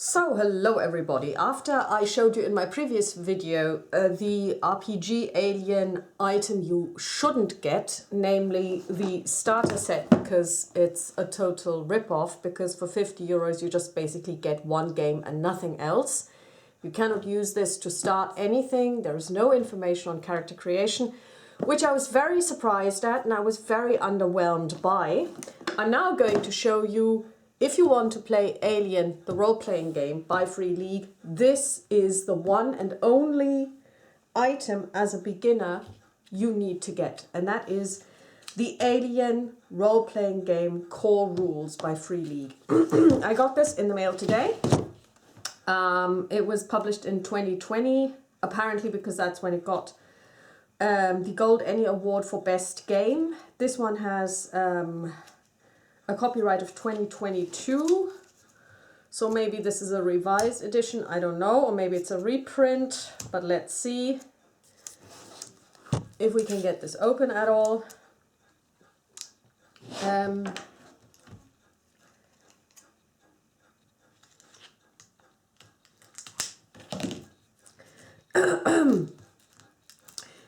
So hello everybody. After I showed you in my previous video the RPG alien item you shouldn't get, namely the starter set, because it's a total rip-off, because for 50 euros you just basically get one game and nothing else. You cannot use this to start anything. There is no information on character creation, which I was very surprised at and I was very underwhelmed by. I'm now going to show you, if you want to play Alien, the role-playing game by Free League, this is the one and only item as a beginner you need to get. And that is the Alien role-playing game core rules by Free League. I got this in the mail today. It was published in 2020, apparently because that's when it got the Gold Any Award for Best Game. This one has a copyright of 2022, so maybe this is a revised edition, I don't know, or maybe it's a reprint, but let's see if we can get this open at all.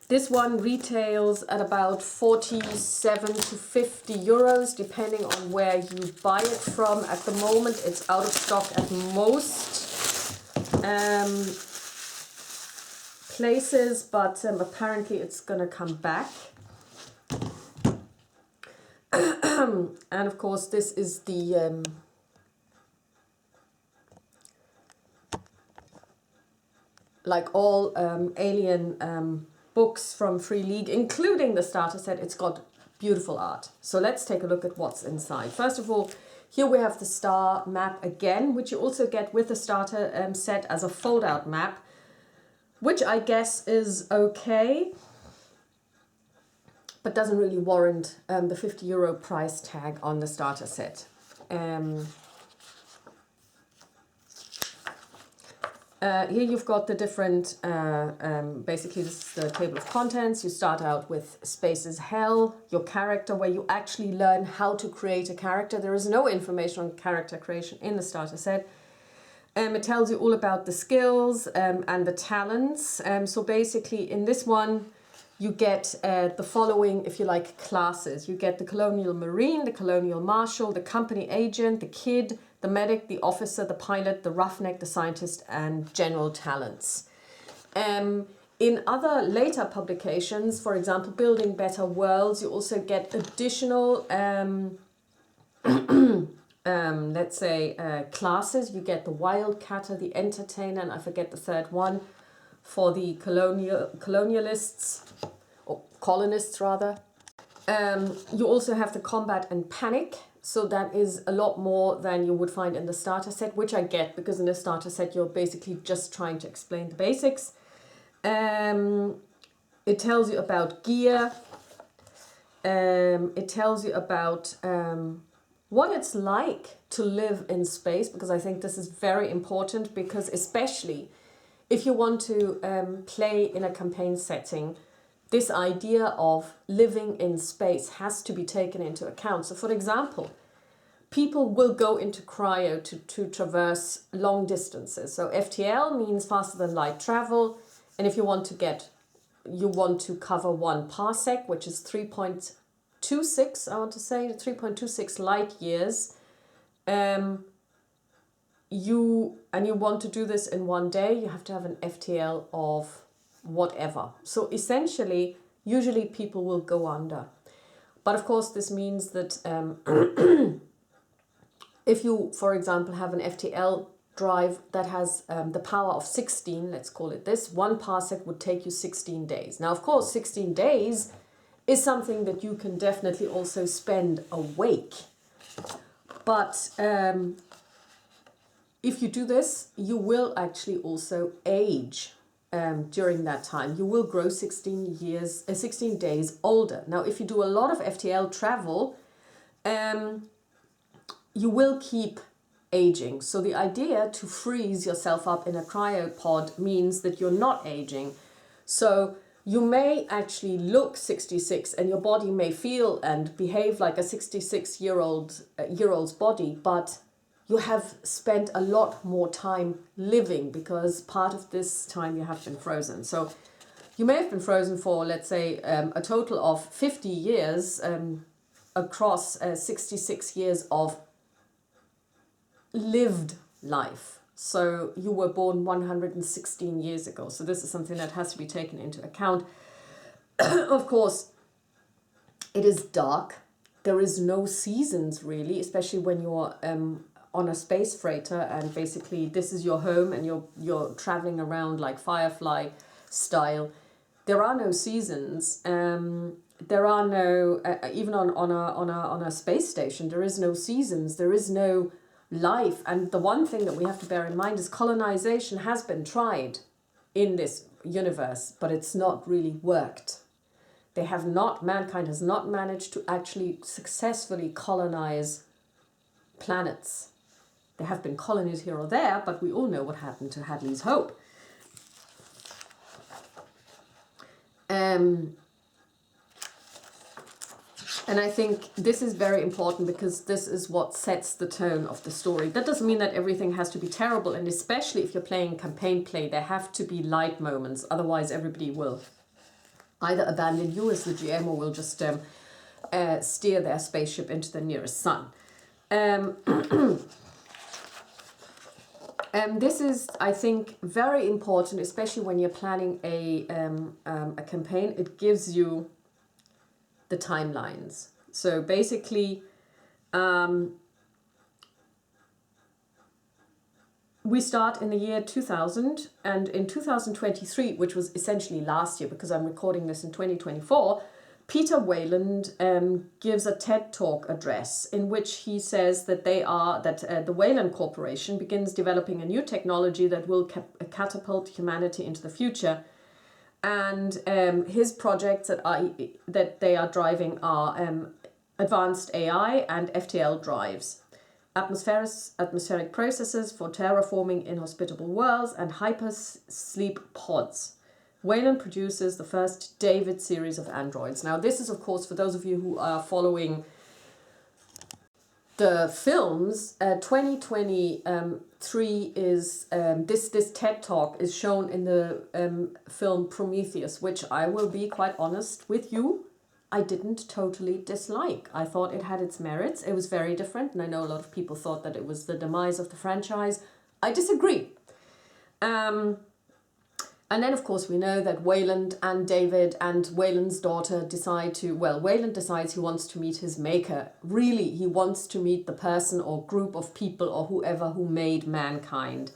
This one retails at about 47 to 50 euros, depending on where you buy it from. At the moment, it's out of stock at most places, but apparently it's going to come back. And of course, this is the like all Alien books from Free League, including the starter set, it's got beautiful art. So let's take a look at what's inside. First of all, here we have the star map again, which you also get with the starter set as a fold-out map, which I guess is okay, but doesn't really warrant the 50 euro price tag on the starter set. Here you've got the different, basically this is the table of contents. You start out with Space is Hell, your character, where you actually learn how to create a character. There is no information on character creation in the starter set. It tells you all about the skills and the talents. So basically in this one you get the following, if you like, classes. You get the Colonial Marine, the Colonial Marshal, the Company Agent, the Kid, the Medic, the Officer, the Pilot, the Roughneck, the Scientist, and General Talents. In other later publications, for example, Building Better Worlds, you also get additional, let's say, classes. You get the Wildcatter, the Entertainer, and I forget the third one, for the colonialists, or colonists rather. You also have the Combat and Panic. So that is a lot more than you would find in the starter set, which I get, because in the starter set you're basically just trying to explain the basics. It tells you about gear. It tells you about what it's like to live in space, because I think this is very important, because especially if you want to play in a campaign setting, this idea of living in space has to be taken into account. So for example, people will go into cryo to traverse long distances. So FTL means faster than light travel. And if you want to cover 1 parsec, which is 3.26, I want to say, 3.26 light years. You want to do this in 1 day, you have to have an FTL of whatever. So essentially, usually people will go under. But of course, this means that if you, for example, have an FTL drive that has the power of 16, let's call it this, 1 parsec would take you 16 days. Now, of course, 16 days is something that you can definitely also spend awake. But if you do this, you will actually also age during that time. You will grow 16 days older. Now, if you do a lot of FTL travel, you will keep aging. So the idea to freeze yourself up in a cryopod means that you're not aging. So you may actually look 66 and your body may feel and behave like a 66-year-old's body, but you have spent a lot more time living, because part of this time you have been frozen. So you may have been frozen for, let's say, a total of 50 years across 66 years of lived life. So you were born 116 years ago. So this is something that has to be taken into account. Of course, it is dark. There is no seasons really, especially when you're on a space freighter and basically this is your home and you're traveling around like Firefly style. There are no seasons. There are no even on a space station. There is no seasons. There is no life. And the one thing that we have to bear in mind is colonization has been tried in this universe, but it's not really worked. Mankind has not managed to actually successfully colonize planets. There have been colonies here or there, but we all know what happened to Hadley's Hope. And I think this is very important because this is what sets the tone of the story. That doesn't mean that everything has to be terrible, and especially if you're playing campaign play, there have to be light moments, otherwise everybody will either abandon you as the GM or will just steer their spaceship into the nearest sun. This is, I think, very important, especially when you're planning a campaign. It gives you the timelines. So basically, we start in the year 2000, and in 2023, which was essentially last year because I'm recording this in 2024, Peter Wayland gives a TED Talk address in which he says that the Wayland Corporation begins developing a new technology that will catapult humanity into the future. And his projects that they are driving are advanced AI and FTL drives, atmospheric processes for terraforming inhospitable worlds, and hypersleep pods. Wayland produces the first David series of androids. Now, this is, of course, for those of you who are following the films, 2023 is this TED Talk is shown in the film Prometheus, which I will be quite honest with you, I didn't totally dislike. I thought it had its merits. It was very different, and I know a lot of people thought that it was the demise of the franchise. I disagree. And then, of course, we know that Wayland and David and Wayland's daughter Wayland decides he wants to meet his maker. Really, he wants to meet the person or group of people or whoever who made mankind.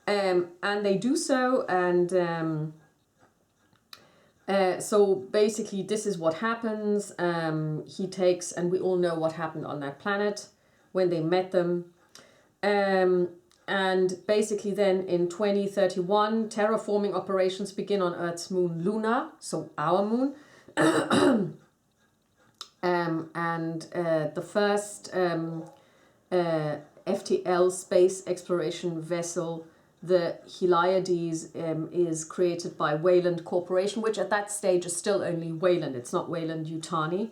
And they do so, and so basically this is what happens. He takes, and we all know what happened on that planet when they met them. And basically then in 2031, terraforming operations begin on Earth's moon Luna, so our moon. The first FTL space exploration vessel, the Hyliades, is created by Wayland Corporation, which at that stage is still only Wayland. It's not Wayland-Yutani.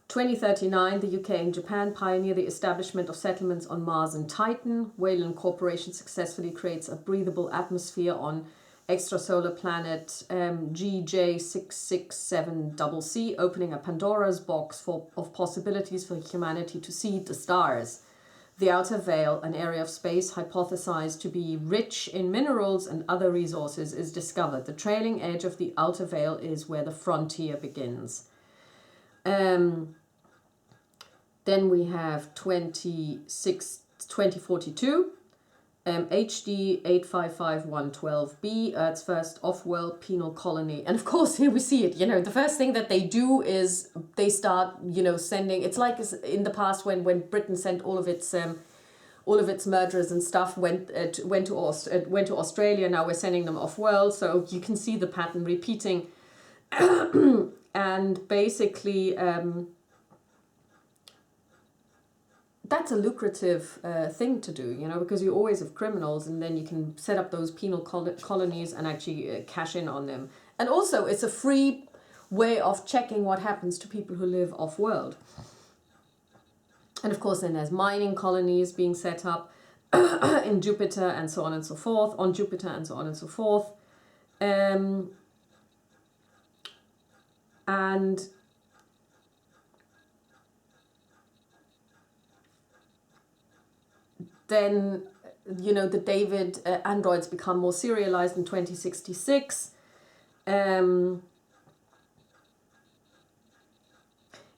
2039, the UK and Japan pioneer the establishment of settlements on Mars and Titan. Wayland Corporation successfully creates a breathable atmosphere on extrasolar planet GJ667CC, opening a Pandora's box of possibilities for humanity to see the stars. The outer veil, an area of space hypothesized to be rich in minerals and other resources, is discovered. The trailing edge of the outer veil is where the frontier begins. Then we have 2042, HD 855112b, Earth's first off-world penal colony. And of course, here we see it, the first thing that they do is they start, sending, it's like in the past when Britain sent all of its murderers and stuff went to Australia. Now we're sending them off-world, so you can see the pattern repeating. And basically, that's a lucrative thing to do, because you always have criminals, and then you can set up those penal colonies and actually cash in on them. And also, it's a free way of checking what happens to people who live off-world. And of course, then there's mining colonies being set up in Jupiter and so on and so forth, on Jupiter and so on and so forth. And then, you know, the David androids become more serialized in 2066. In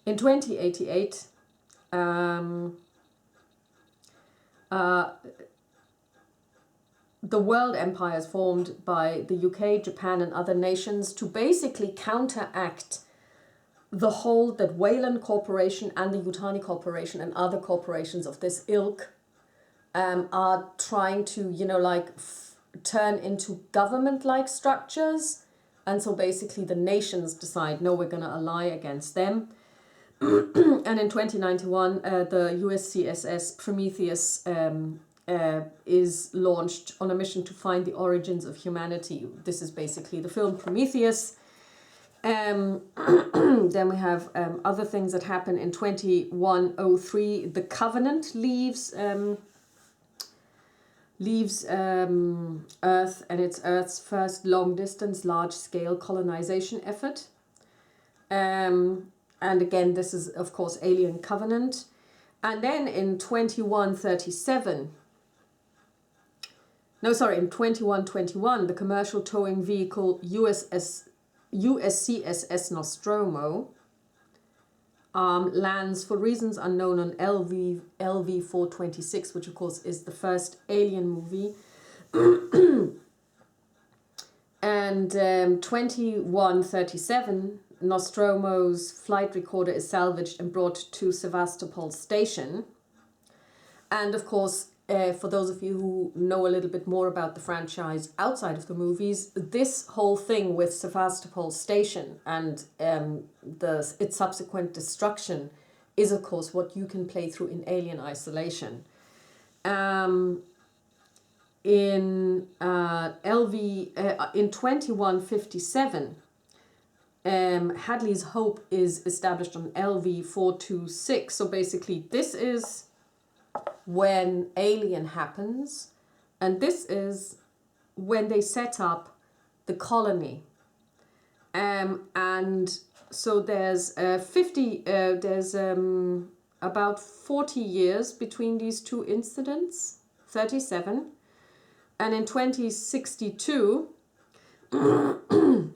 2088, the world empire is formed by the UK, Japan, and other nations to basically counteract the hold that Wayland Corporation and the Yutani Corporation and other corporations of this ilk are trying to, you know, like turn into government-like structures. And so basically the nations decide, no, we're going to ally against them. And in 2091, the USCSS Prometheus is launched on a mission to find the origins of humanity. This is basically the film Prometheus. Then we have other things that happen in 2103. The Covenant leaves Earth, and it's Earth's first long-distance, large-scale colonization effort. And again, this is, of course, Alien Covenant. And then in 2137, in 2121, the commercial towing vehicle USCSS Nostromo lands for reasons unknown on LV 426, which of course is the first Alien movie. And 2137, Nostromo's flight recorder is salvaged and brought to Sevastopol station. And of course, for those of you who know a little bit more about the franchise outside of the movies, this whole thing with Sevastopol station and its subsequent destruction is, of course, what you can play through in Alien Isolation. In 2157, Hadley's Hope is established on LV 426. So basically, this is when Alien happens, and this is when they set up the colony. And so there's about 40 years between these two incidents, 37. And in 2062, and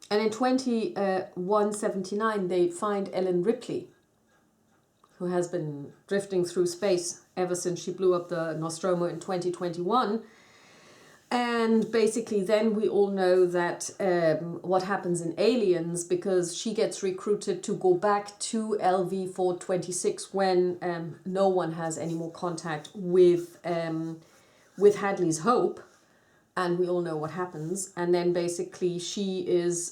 in 2179, they find Ellen Ripley, who has been drifting through space ever since she blew up the Nostromo in 2021. And basically then we all know that what happens in Aliens, because she gets recruited to go back to LV 426 when no one has any more contact with Hadley's Hope. And we all know what happens. And then basically she is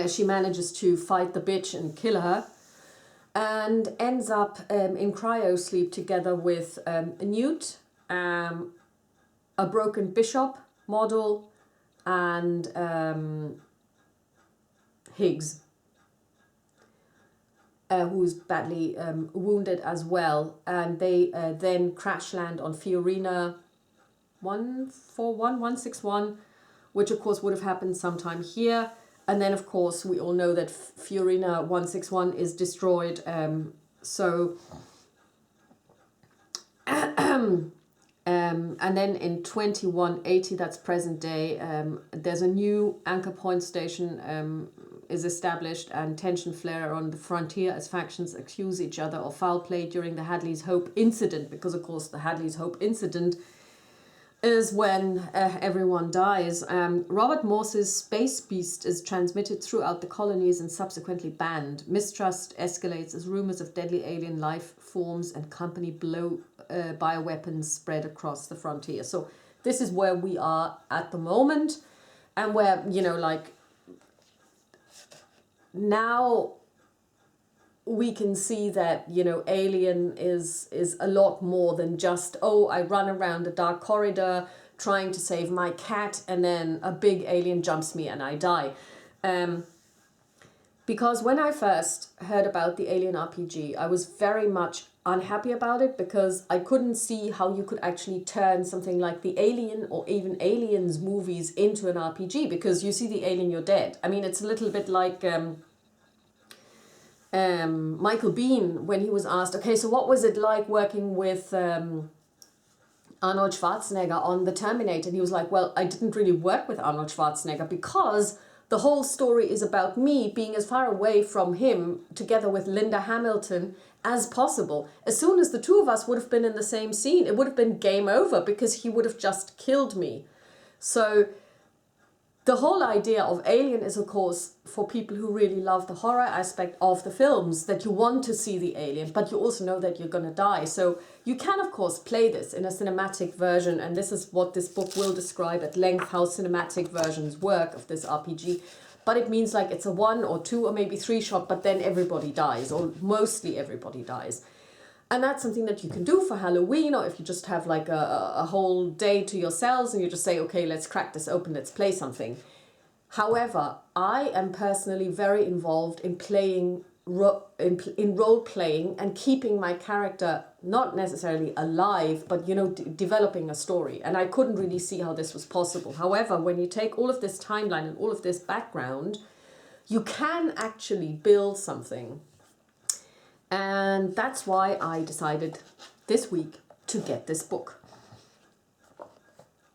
she manages to fight the bitch and kill her, and ends up in cryosleep together with Newt, a broken bishop model, and Higgs, who's badly wounded as well. And they then crash land on Fiorina 161, which of course would have happened sometime here. And then of course we all know that Fiorina 161 is destroyed. And then in 2180, that's present day, there's a new anchor point station is established, and tension flare on the frontier as factions accuse each other of foul play during the Hadley's Hope incident, because of course the Hadley's Hope incident is when everyone dies. Robert Morse's Space Beast is transmitted throughout the colonies and subsequently banned. Mistrust escalates as rumors of deadly alien life forms and company bioweapons spread across the frontier. So this is where we are at the moment, and where, you know, like, now we can see that, you know, Alien is a lot more than just, oh, I run around a dark corridor trying to save my cat and then a big alien jumps me and I die. Because when I first heard about the Alien RPG, I was very much unhappy about it because I couldn't see how you could actually turn something like the Alien or even Aliens movies into an RPG, because you see the alien, you're dead. I mean, it's a little bit like Michael Biehn when he was asked, okay, so what was it like working with Arnold Schwarzenegger on The Terminator? And he was like, well, I didn't really work with Arnold Schwarzenegger because the whole story is about me being as far away from him, together with Linda Hamilton, as possible. As soon as the two of us would have been in the same scene, it would have been game over because he would have just killed me. So the whole idea of Alien is, of course, for people who really love the horror aspect of the films, that you want to see the alien, but you also know that you're going to die. So you can, of course, play this in a cinematic version, and this is what this book will describe at length, how cinematic versions work of this RPG. But it means like it's a 1 or 2 or maybe 3 shot, but then everybody dies, or mostly everybody dies. And that's something that you can do for Halloween, or if you just have like a whole day to yourselves and you just say, okay, let's crack this open, let's play something. However, I am personally very involved in playing, in role playing and keeping my character not necessarily alive, but, you know, developing a story. And I couldn't really see how this was possible. However, when you take all of this timeline and all of this background, you can actually build something. And that's why I decided this week to get this book.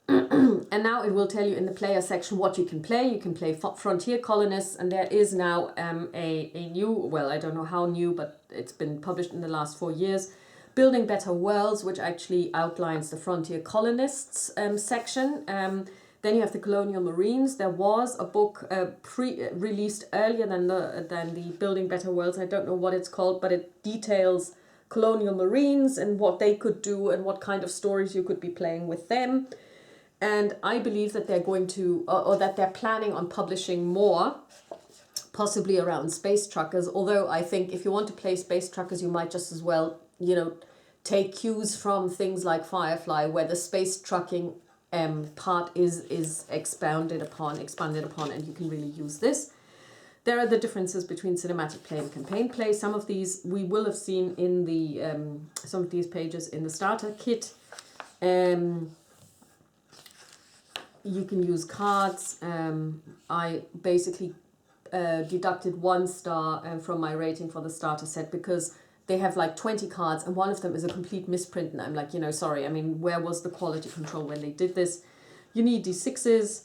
And now it will tell you in the player section what you can play. You can play Frontier Colonists, and there is now a new, well, I don't know how new, but it's been published in the last 4 years, Building Better Worlds, which actually outlines the Frontier Colonists section. Then you have the Colonial Marines. There was a book released earlier than the Building Better Worlds. I don't know what it's called, but it details Colonial Marines and what they could do and what kind of stories you could be playing with them. And I believe that they're going to, or that they're planning on publishing more, possibly around space truckers. Although I think if you want to play space truckers, you might just as well, you know, take cues from things like Firefly, where the space trucking part is expanded upon, and you can really use this. There are the differences between cinematic play and campaign play. Some of these we will have seen in the some of these pages in the starter kit. You can use cards. I basically deducted 1 star from my rating for the starter set because they have like 20 cards and one of them is a complete misprint, and I'm like, you know, sorry, I mean, where was the quality control when they did this? You need D6s.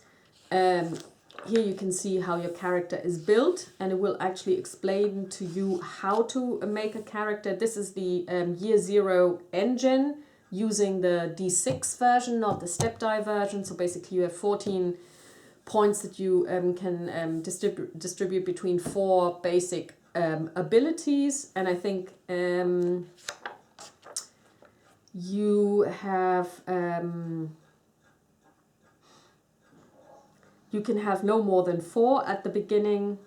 Here you can see how your character is built, and it will actually explain to you how to make a character. This is the Year Zero engine using the D6 version, not the step die version. So basically you have 14 points that you can distribute between 4 basic abilities, and I think you have you can have no more than 4 at the beginning.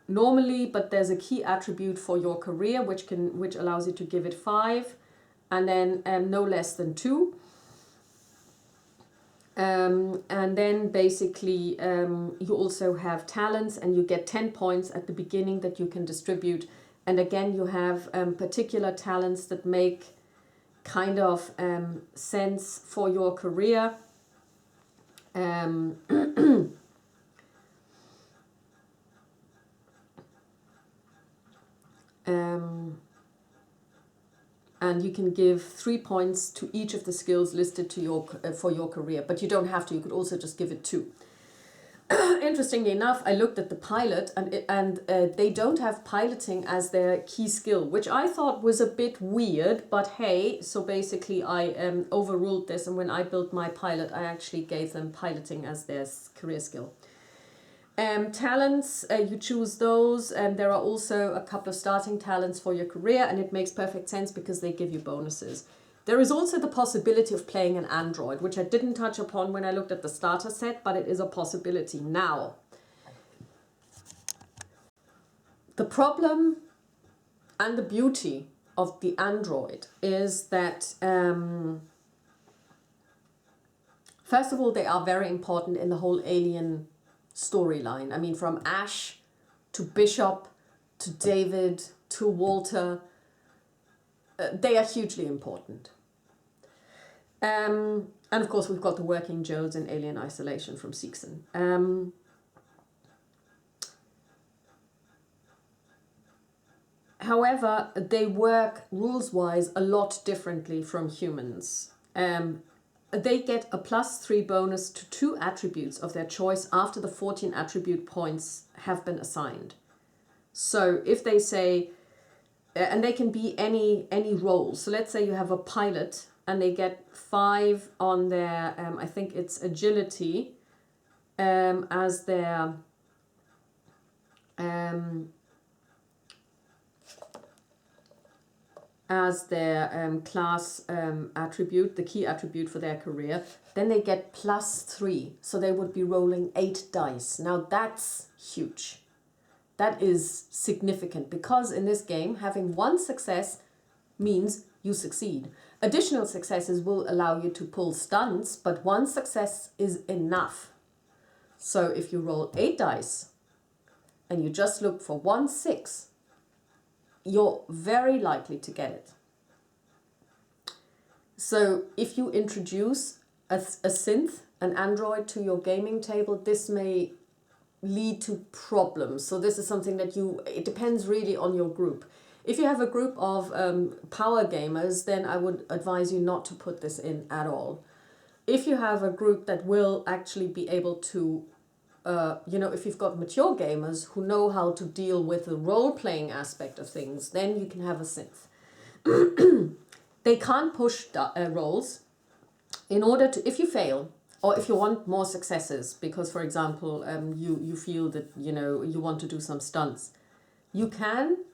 Normally, but there's a key attribute for your career which allows you to give it 5, and then no less than 2. And then basically you also have talents, and you get 10 points at the beginning that you can distribute. And again, you have particular talents that make kind of sense for your career. And you can give 3 points to each of the skills listed to your for your career, but you don't have to. You could also just give it 2. Interestingly enough, I looked at the pilot, and they don't have piloting as their key skill, which I thought was a bit weird. But hey, so basically I overruled this, and when I built my pilot, I actually gave them piloting as their career skill. Talents, you choose those, and there are also a couple of starting talents for your career, and it makes perfect sense because they give you bonuses. There is also the possibility of playing an android, which I didn't touch upon when I looked at the starter set, but it is a possibility. Now, the problem and the beauty of the android is that First of all, they are very important in the whole Alien storyline. I mean, from Ash to Bishop to David to Walter, they are hugely important. And of course, we've got the working Joes in Alien Isolation from Seegson. However, they work rules-wise a lot differently from humans. They get a +3 bonus to 2 attributes of their choice after the 14 attribute points have been assigned. So if they say, and they can be any role. So let's say you have a pilot and they get 5 on their, I think it's agility, as their class attribute, the key attribute for their career, then they get +3. So they would be rolling 8 dice. Now that's huge. That is significant because in this game, having 1 success means you succeed. Additional successes will allow you to pull stunts, but 1 success is enough. So if you roll 8 dice and you just look for 1 6, you're very likely to get it. So if you introduce a synth, an android to your gaming table, this may lead to problems. So this is something that it depends really on your group. If you have a group of power gamers, then I would advise you not to put this in at all. If you have a group that will actually be able to, if you've got mature gamers who know how to deal with the role-playing aspect of things, then you can have a synth. They can't push rolls. In order to, if you fail, or if you want more successes, because for example, you feel that, you want to do some stunts, you can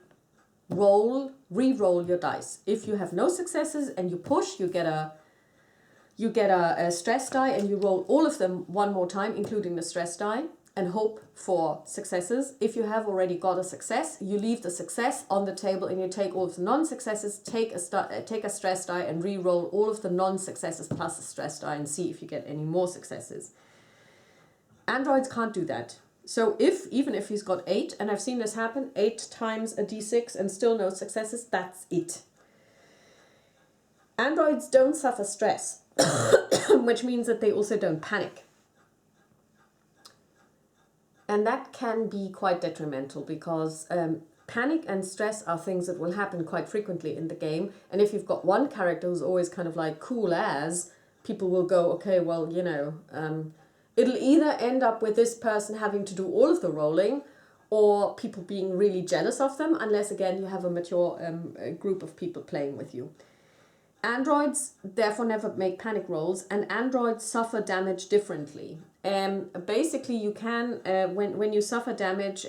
re-roll your dice. If you have no successes and you push, you get a stress die and you roll all of them one more time, including the stress die, and hope for successes. If you have already got a success, you leave the success on the table and you take all of the non-successes, take a stress die and re-roll all of the non-successes plus a stress die and see if you get any more successes. Androids can't do that. So even if he's got 8, and I've seen this happen, 8 times a d6 and still no successes, that's it. Androids don't suffer stress, which means that they also don't panic. And that can be quite detrimental because panic and stress are things that will happen quite frequently in the game. And if you've got one character who's always kind of like cool as, people will go, okay, well, it'll either end up with this person having to do all of the rolling or people being really jealous of them, unless, again, you have a mature group of people playing with you. Androids therefore never make panic rolls, and androids suffer damage differently. Basically, you can, when you suffer damage,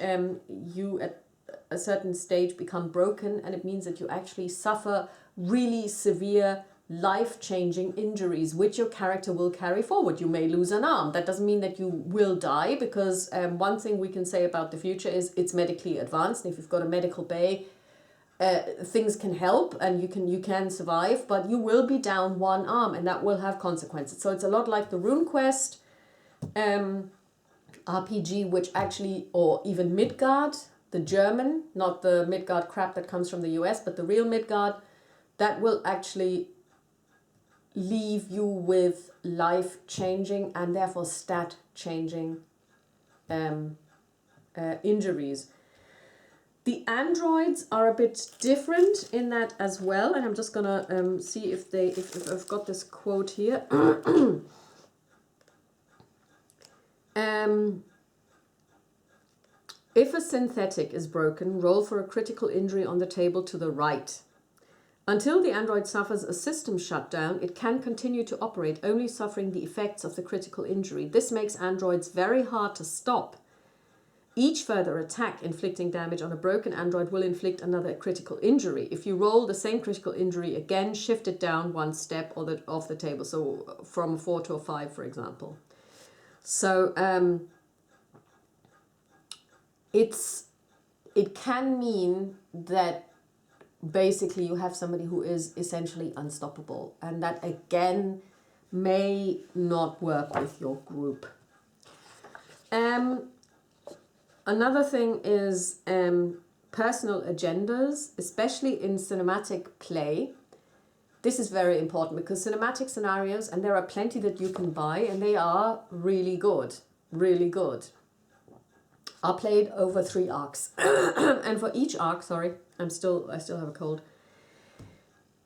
you at a certain stage become broken, and it means that you actually suffer really severe life-changing injuries, which your character will carry forward. You may lose an arm. That doesn't mean that you will die, because one thing we can say about the future is it's medically advanced, and if you've got a medical bay, things can help and you can survive, but you will be down one arm and that will have consequences. So it's a lot like the RuneQuest RPG, which actually, or even Midgard, the German, not the Midgard crap that comes from the US, but the real Midgard, that will actually leave you with life-changing and therefore stat-changing injuries. The androids are a bit different in that as well, and I'm just gonna see if I've got this quote here. If a synthetic is broken, roll for a critical injury on the table to the right. Until the android suffers a system shutdown, it can continue to operate, only suffering the effects of the critical injury. This makes androids very hard to stop. Each further attack inflicting damage on a broken android will inflict another critical injury. If you roll the same critical injury again, shift it down one step off the table. So from a 4 to a 5, for example. So it can mean that basically you have somebody who is essentially unstoppable. And that again may not work with your group. Another thing is personal agendas, especially in cinematic play. This is very important because cinematic scenarios, and there are plenty that you can buy, and they are really good, are played over 3 arcs. And for each arc, sorry, I still have a cold.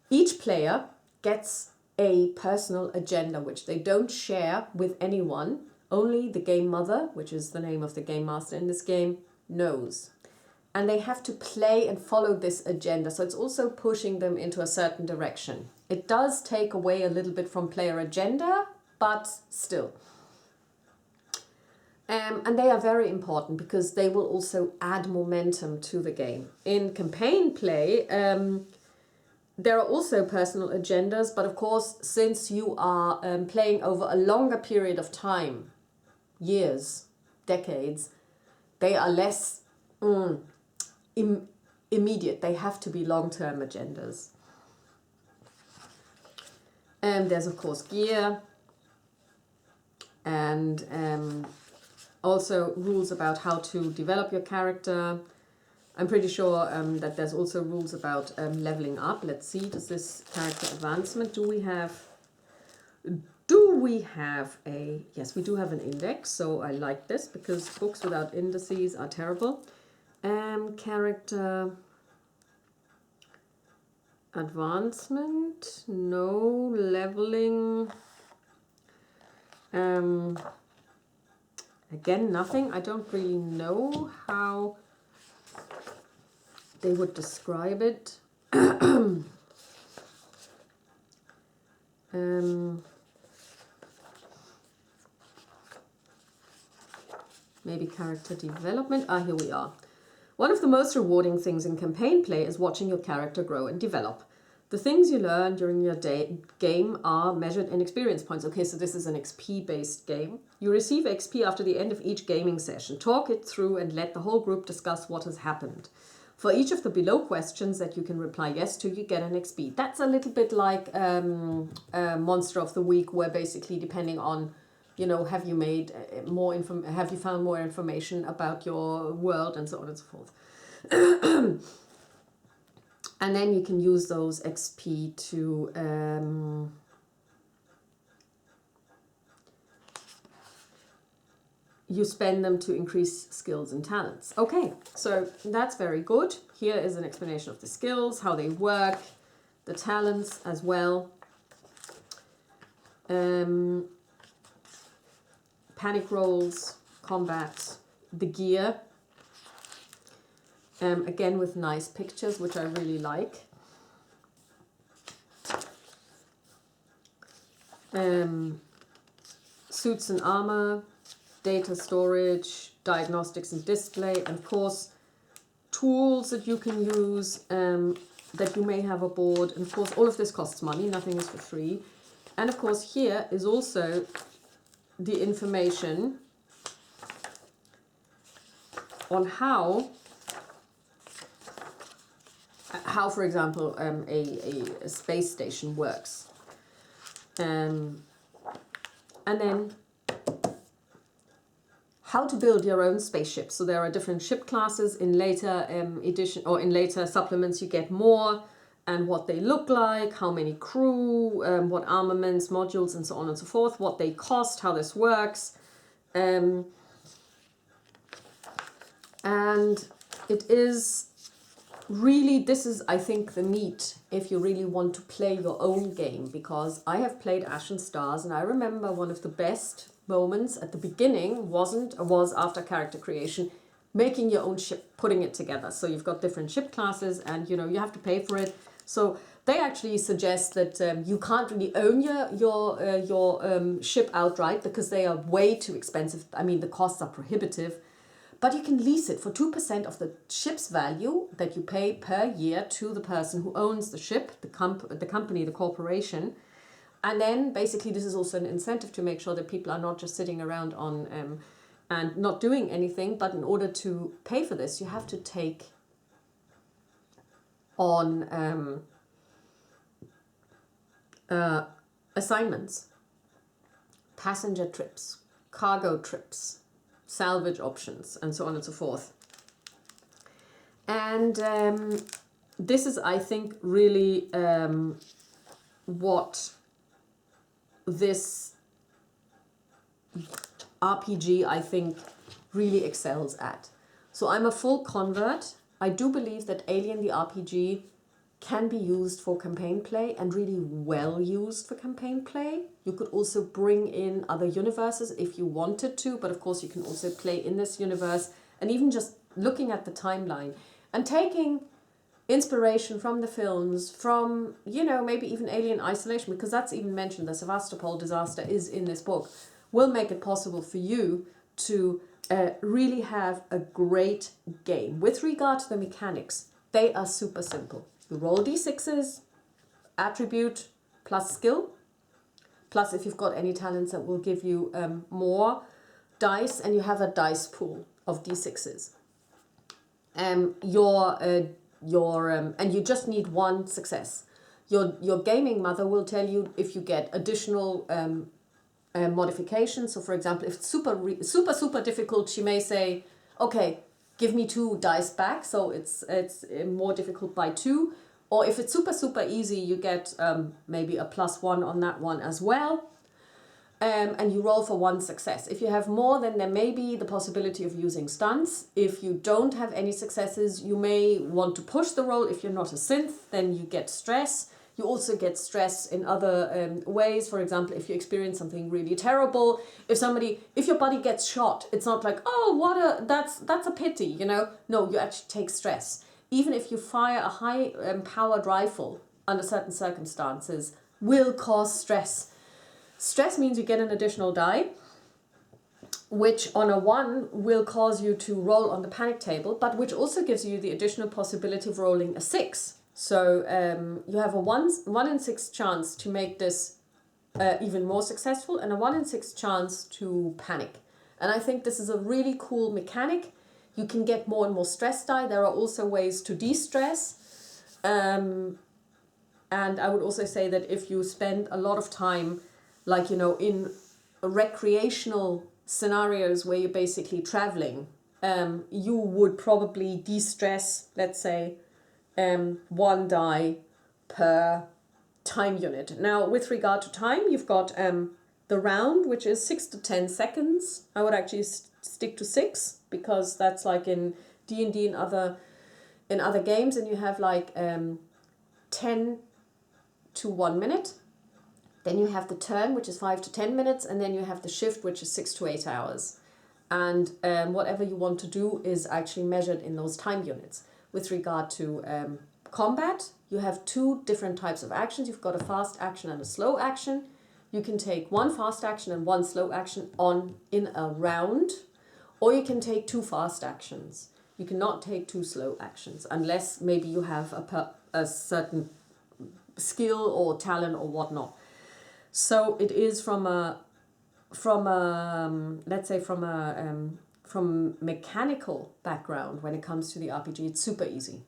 Each player gets a personal agenda which they don't share with anyone. Only the game mother, which is the name of the game master in this game, knows. And they have to play and follow this agenda. So it's also pushing them into a certain direction. It does take away a little bit from player agenda, but still. And they are very important because they will also add momentum to the game. In campaign play, there are also personal agendas, but of course, since you are playing over a longer period of time, years, decades, they are less immediate. They have to be long-term agendas. And there's of course gear, and also rules about how to develop your character. I'm pretty sure that there's also rules about leveling up. Let's see, does this character advancement, do we have a, yes, we do have an index, so I like this because books without indices are terrible. Character advancement, no. Leveling, again, nothing. I don't really know how they would describe it. Maybe character development. Ah, here we are. One of the most rewarding things in campaign play is watching your character grow and develop. The things you learn during your game are measured in experience points. Okay, so this is an XP-based game. You receive XP after the end of each gaming session. Talk it through and let the whole group discuss what has happened. For each of the below questions that you can reply yes to, you get an XP. That's a little bit like Monster of the Week, where basically depending on, you know, have you made have you found more information about your world and so on and so forth. And then you can use those XP to you spend them to increase skills and talents. Okay, so that's very good. Here is an explanation of the skills, how they work, the talents as well. Panic rolls, combat, the gear. Again with nice pictures, which I really like. Suits and armor, data storage, diagnostics and display, and of course tools that you can use, that you may have aboard. And of course all of this costs money, nothing is for free. And of course here is also the information on how for example a space station works, and then how to build your own spaceship. So there are different ship classes. In later edition or in later supplements you get more, and what they look like, how many crew, what armaments, modules, and so on and so forth, what they cost, how this works. And it is really, this is, I think, the meat if you really want to play your own game, because I have played Ashen Stars, and I remember one of the best moments at the beginning was after character creation, making your own ship, putting it together. So you've got different ship classes, and you know you have to pay for it. So they actually suggest that you can't really own your ship outright because they are way too expensive. I mean, the costs are prohibitive. But you can lease it for 2% of the ship's value that you pay per year to the person who owns the ship, the company, the corporation. And then basically this is also an incentive to make sure that people are not just sitting around on and not doing anything. But in order to pay for this, you have to take on assignments. passenger trips, cargo trips, salvage options, and so on and so forth. And this is, I think, really what this RPG, I think, really excels at. So I'm a full convert. I do believe that Alien the RPG can be used for campaign play and really well used for campaign play. You could also bring in other universes if you wanted to, but of course you can also play in this universe, and even just looking at the timeline and taking inspiration from the films, from, you know, maybe even Alien Isolation, because that's even mentioned, the Sevastopol disaster is in this book, will make it possible for you to really have a great game. With regard to the mechanics, they are super simple. You roll d6s, attribute plus skill, plus if you've got any talents that will give you more dice, and you have a dice pool of d6s. And you just need one success. Your gaming mother will tell you if you get additional modifications. So for example, if it's super difficult, she may say, okay, give me 2 dice back, so it's more difficult by 2. Or if it's super easy, you get maybe a +1 on that one as well. And you roll for 1 success. If you have more, then there may be the possibility of using stunts. If you don't have any successes, you may want to push the roll. If you're not a synth, then you get stress. You also get stress in other ways. For example, if you experience something really terrible, if your buddy gets shot, it's not like, oh, that's a pity, you know? No, you actually take stress. Even if you fire a high powered rifle under certain circumstances, will cause stress. Stress means you get an additional die, which on a 1 will cause you to roll on the panic table, but which also gives you the additional possibility of rolling a 6. So you have a 1 in 6 chance to make this even more successful, and a 1 in 6 chance to panic. And I think this is a really cool mechanic. You can get more and more stress die. There are also ways to de-stress. And I would also say that if you spend a lot of time, like, you know, in recreational scenarios where you're basically traveling, you would probably de-stress, let's say, 1 die per time unit. Now, with regard to time, you've got the round, which is 6 to 10 seconds. I would actually stick to 6, because that's like in D&D and other games, and you have like 10 to 1 minute. Then you have the turn, which is 5 to 10 minutes, and then you have the shift, which is 6 to 8 hours. And whatever you want to do is actually measured in those time units. With regard to combat, you have 2 different types of actions. You've got a fast action and a slow action. You can take 1 fast action and 1 slow action in a round, or you can take 2 fast actions. You cannot take 2 slow actions unless maybe you have a certain skill or talent or whatnot. So it is from mechanical background, when it comes to the RPG, it's super easy.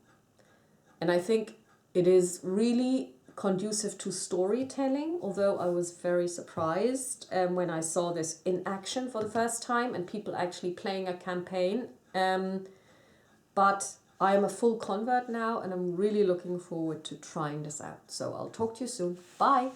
And I think it is really conducive to storytelling, although I was very surprised when I saw this in action for the first time and people actually playing a campaign. But I am a full convert now, and I'm really looking forward to trying this out. So I'll talk to you soon. Bye!